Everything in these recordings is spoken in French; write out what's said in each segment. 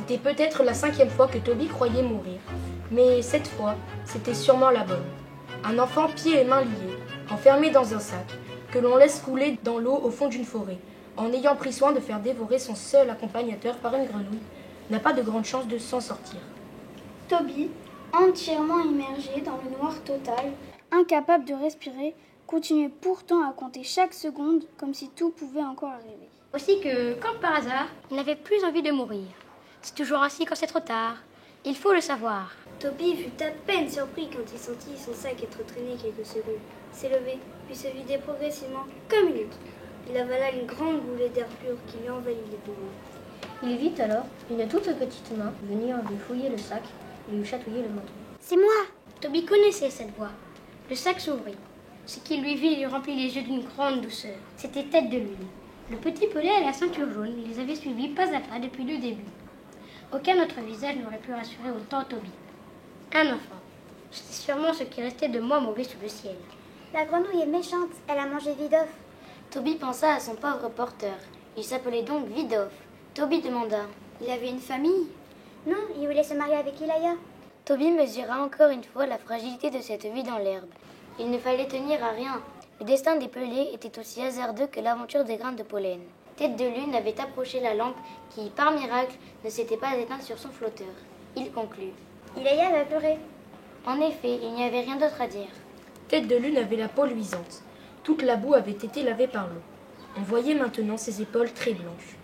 C'était peut-être la 5e fois que Toby croyait mourir. Mais cette fois, c'était sûrement la bonne. Un enfant pieds et mains liés, enfermé dans un sac, que l'on laisse couler dans l'eau au fond d'une forêt, en ayant pris soin de faire dévorer son seul accompagnateur par une grenouille, n'a pas de grande chance de s'en sortir. Toby, entièrement immergé dans le noir total, incapable de respirer, continuait pourtant à compter chaque seconde comme si tout pouvait encore arriver. Aussi que, comme par hasard, il n'avait plus envie de mourir. C'est toujours ainsi quand c'est trop tard. Il faut le savoir. Toby fut à peine surpris quand il sentit son sac être traîné quelques secondes, s'élever, puis se vider progressivement comme une autre. Il avala une grande boulée d'air pur qui lui envahit les poumons. Il vit alors une toute petite main venir lui fouiller le sac et lui chatouiller le menton. C'est moi! Toby connaissait cette voix. Le sac s'ouvrit. Ce qu'il lui vit lui remplit les yeux d'une grande douceur. C'était Tête de Lune. Le petit pelé à la ceinture jaune les avait suivis pas à pas depuis le début. Aucun autre visage n'aurait pu rassurer autant Toby. Un enfant. C'était sûrement ce qui restait de moins mauvais sous le ciel. La grenouille est méchante, elle a mangé Vidov. Toby pensa à son pauvre porteur. Il s'appelait donc Vidov. Toby demanda. Il avait une famille? Non, il voulait se marier avec Ilaya. Toby mesura encore une fois la fragilité de cette vie dans l'herbe. Il ne fallait tenir à rien. Le destin des pelés était aussi hasardeux que l'aventure des grains de pollen. Tête de Lune avait approché la lampe qui, par miracle, ne s'était pas éteinte sur son flotteur. Il conclut. Ilaya va pleurer. En effet, il n'y avait rien d'autre à dire. Tête de Lune avait la peau luisante. Toute la boue avait été lavée par l'eau. On voyait maintenant ses épaules très blanches.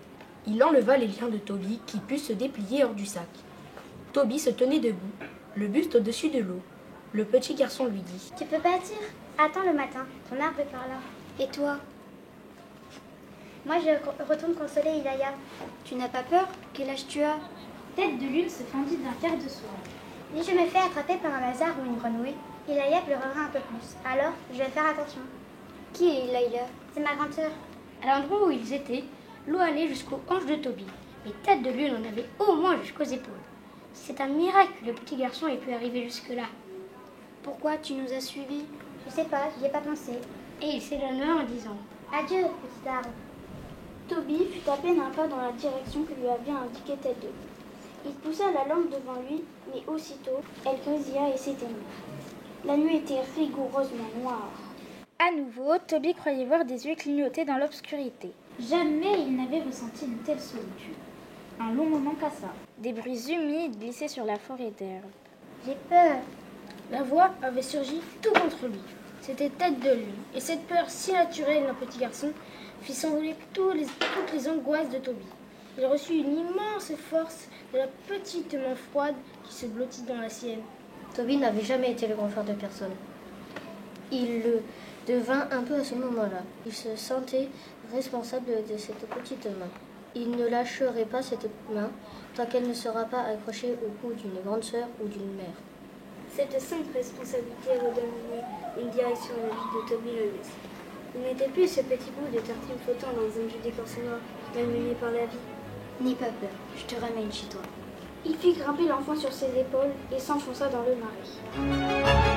Il enleva les liens de Toby qui put se déplier hors du sac. Toby se tenait debout, le buste au-dessus de l'eau. Le petit garçon lui dit « Tu peux bâtir? Attends le matin, ton arbre est par là. Et toi? Moi je retourne consoler Ilaya. Tu n'as pas peur? Quel âge tu as? Tête de Lune se fendit d'un quart de soir. Si je me fais attraper par un hasard ou une grenouille, Ilaya pleurera un peu plus. Alors, je vais faire attention. Qui est Ilaya? C'est ma grande sœur. À l'endroit où ils étaient, l'eau allait jusqu'aux hanches de Toby. Mais Tête de Lune en avait au moins jusqu'aux épaules. C'est un miracle que le petit garçon ait pu arriver jusque-là. Pourquoi tu nous as suivis? Je sais pas, j'y ai pas pensé. Et il s'éloigna en disant Adieu, petit arbre. Toby fut à peine un pas dans la direction que lui avait indiquée Tête de Lune. Il poussa la lampe devant lui, mais aussitôt, elle grésilla et s'éteignit. La nuit était rigoureusement noire. À nouveau, Toby croyait voir des yeux clignoter dans l'obscurité. Jamais il n'avait ressenti une telle solitude. Un long moment passa. Des bruits humides glissaient sur la forêt d'herbe. J'ai peur. La voix avait surgi tout contre lui. C'était Tête de Lune. Et cette peur si naturelle d'un petit garçon fit s'envoler toutes les angoisses de Toby. Il reçut une immense force de la petite main froide qui se blottit dans la sienne. Toby n'avait jamais été le confort de personne. Il le devint un peu à ce moment-là. Il se sentait responsable de cette petite main. Il ne lâcherait pas cette main tant qu'elle ne sera pas accrochée au cou d'une grande sœur ou d'une mère. Cette simple responsabilité redonnait une direction à la vie de Toby le Lys. Il n'était plus ce petit bout de tartine flottant dans un jus d'écorce noire, malmené par la vie. N'aie pas peur, je te ramène chez toi. Il fit grimper l'enfant sur ses épaules et s'enfonça dans le marais.